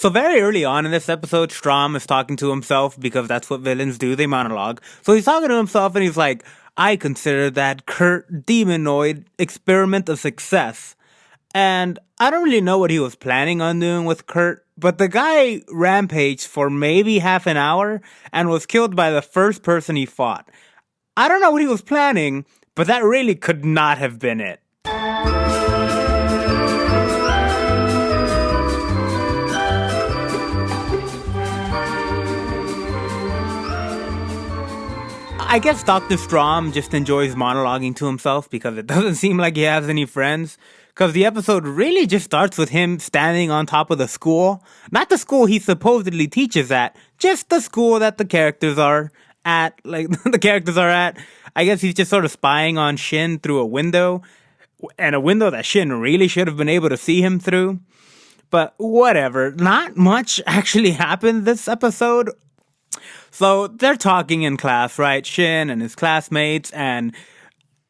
So very early on in this episode, Strom is talking to himself because that's what villains do, they monologue. So he's talking to himself and he's like, I consider that Kurt demonoid experiment a success. And I don't really know what he was planning on doing with Kurt, but the guy rampaged for maybe half an hour and was killed by the first person he fought. I don't know what he was planning, but that really could not have been it. I guess Dr. Strom just enjoys monologuing to himself because it doesn't seem like he has any friends. Because the episode really just starts with him standing on top of the school. Not the school he supposedly teaches at, just the school that the characters are at. I guess he's just sort of spying on Shin through a window. And a window that Shin really should have been able to see him through. But whatever. Not much actually happened this episode. So they're talking in class, right? Shin and his classmates, and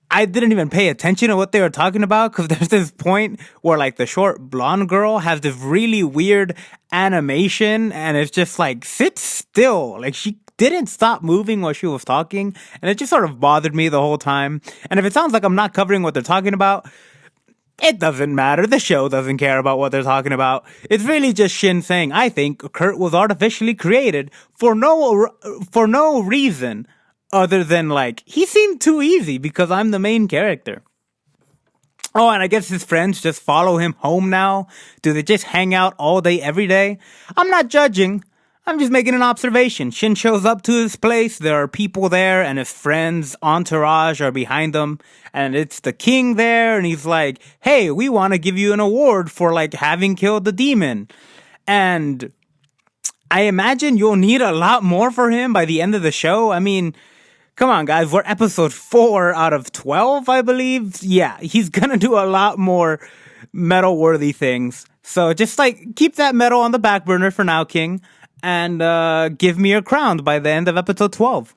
I didn't even pay attention to what they were talking about because there's this point where like the short blonde girl has this really weird animation and it's just like, sit still. Like she didn't stop moving while she was talking, and it just sort of bothered me the whole time. And if it sounds like I'm not covering what they're talking about, it doesn't matter. The show doesn't care about what they're talking about. It's really just Shin saying, I think Kurt was artificially created for no reason other than like, he seemed too easy because I'm the main character. Oh, and I guess his friends just follow him home now. Do they just hang out all day, every day? I'm not judging. I'm just making an observation. Shin shows up to his place. There are people there, and his friends' entourage are behind him. And it's the king there, and he's like, hey, we want to give you an award for, like, having killed the demon. And I imagine you'll need a lot more for him by the end of the show. I mean, come on, guys. We're episode 4 out of 12, I believe. Yeah, he's gonna do a lot more medal-worthy things. So just, like, keep that medal on the back burner for now, King. And give me a crown by the end of episode 12.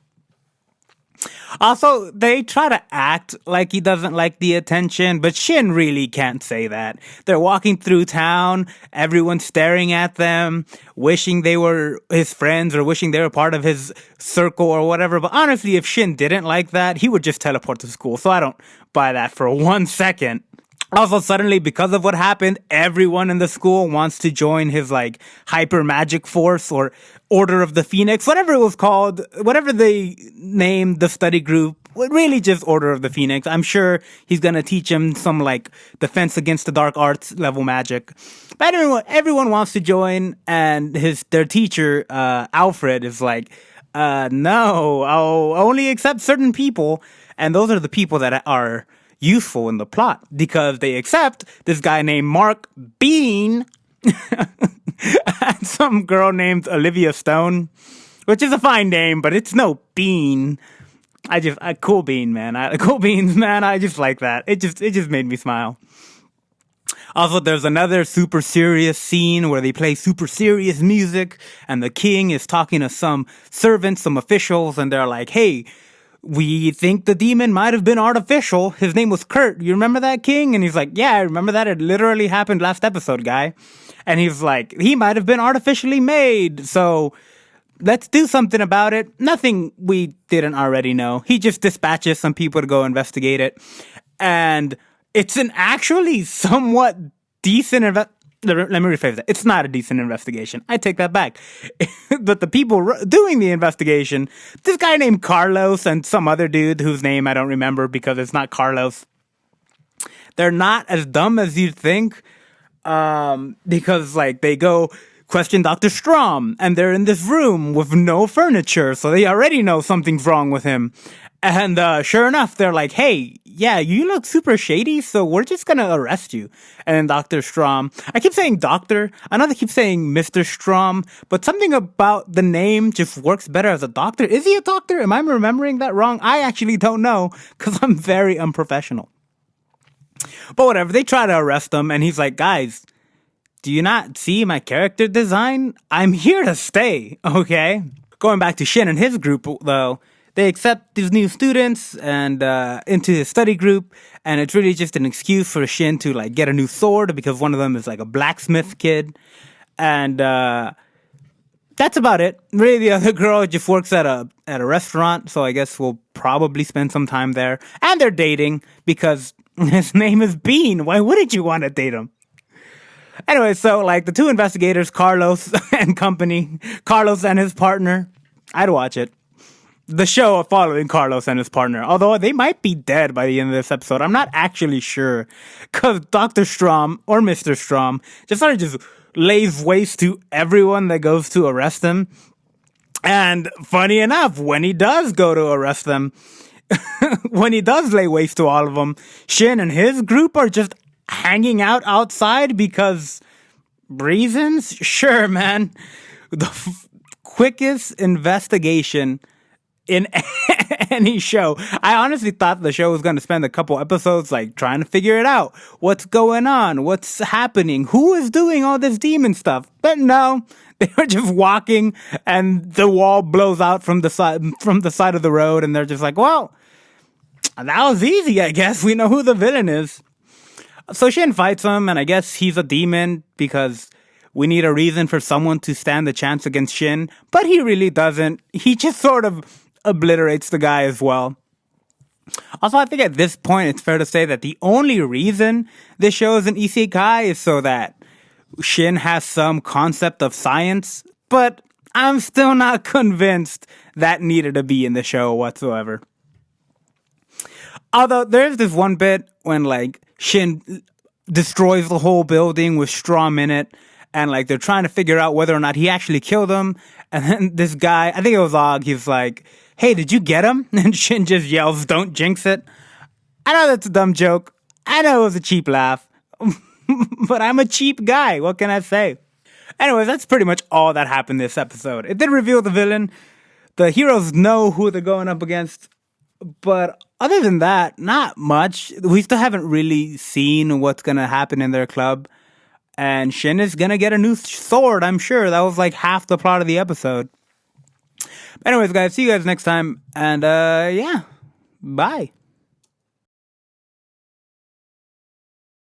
Also, they try to act like he doesn't like the attention, but Shin really can't say that. They're walking through town, everyone's staring at them, wishing they were his friends or wishing they were part of his circle or whatever. But honestly, if Shin didn't like that, he would just teleport to school. So I don't buy that for 1 second. Also, suddenly, because of what happened, everyone in the school wants to join his, like, hyper magic force or Order of the Phoenix, whatever it was called, whatever they named the study group, really just Order of the Phoenix. I'm sure he's gonna teach him some, like, Defense Against the Dark Arts level magic. But everyone wants to join, and their teacher, Alfred, is like, no, I'll only accept certain people, and those are the people that are useful in the plot because they accept this guy named Mark Bean and some girl named Olivia Stone, which is a fine name, but it's no Bean. Cool Bean, man. Cool Beans, man. I just like that. It just made me smile. Also, there's another super serious scene where they play super serious music and the king is talking to some servants, some officials, and they're like, hey, we think the demon might have been artificial. His name was Kurt. You remember that, King? And he's like, yeah, I remember that. It literally happened last episode, guy. And he's like, he might have been artificially made. So let's do something about it. Nothing we didn't already know. He just dispatches some people to go investigate it. And it's an actually somewhat decent let me rephrase that. It's not a decent investigation. I take that back. But the people doing the investigation, this guy named Carlos and some other dude whose name I don't remember because it's not Carlos, they're not as dumb as you'd think. Because, like, they go question Dr. Strom, and they're in this room with no furniture, so they already know something's wrong with him. And sure enough, they're like, hey, yeah, you look super shady, so we're just gonna arrest you. And then Dr. Strom, I keep saying doctor, I know they keep saying Mr. Strom, but something about the name just works better as a doctor. Is he a doctor? Am I remembering that wrong? I actually don't know, because I'm very unprofessional. But whatever, they try to arrest him, and he's like, guys, do you not see my character design? I'm here to stay, okay? Going back to Shin and his group, though, they accept these new students and into his study group, and it's really just an excuse for Shin to, like, get a new sword because one of them is like a blacksmith kid. And that's about it. Really, the other girl just works at a restaurant, so I guess we'll probably spend some time there. And they're dating because his name is Bean. Why wouldn't you want to date him? Anyway, so like the two investigators, Carlos and company, Carlos and his partner, I'd watch it. The show following Carlos and his partner, although they might be dead by the end of this episode. I'm not actually sure, because Dr. Strom or Mr. Strom just sort of just lays waste to everyone that goes to arrest him. And funny enough, when he does go to arrest them, when he does lay waste to all of them, Shin and his group are just hanging out outside because reasons? Sure, man. The quickest investigation in any show. I honestly thought the show was going to spend a couple episodes like trying to figure it out. What's going on? What's happening? Who is doing all this demon stuff? But no, they were just walking and the wall blows out from the side of the road, and they're just like, well, that was easy, I guess. We know who the villain is. So Shin fights him, and I guess he's a demon because we need a reason for someone to stand a chance against Shin, but he really doesn't. He just sort of obliterates the guy as well. Also, I think at this point, it's fair to say that the only reason this show is an isekai is so that Shin has some concept of science, but I'm still not convinced that needed to be in the show whatsoever. Although there's this one bit when like Shin destroys the whole building with Strom in it, and like they're trying to figure out whether or not he actually killed him. And then this guy, I think it was Og, he's like, hey, did you get him? And Shin just yells, don't jinx it. I know that's a dumb joke. I know it was a cheap laugh. But I'm a cheap guy. What can I say? Anyways, that's pretty much all that happened this episode. It did reveal the villain. The heroes know who they're going up against. But other than that, not much. We still haven't really seen what's going to happen in their club. And Shin is going to get a new sword, I'm sure. That was like half the plot of the episode. Anyways, guys, see you guys next time. And yeah, bye.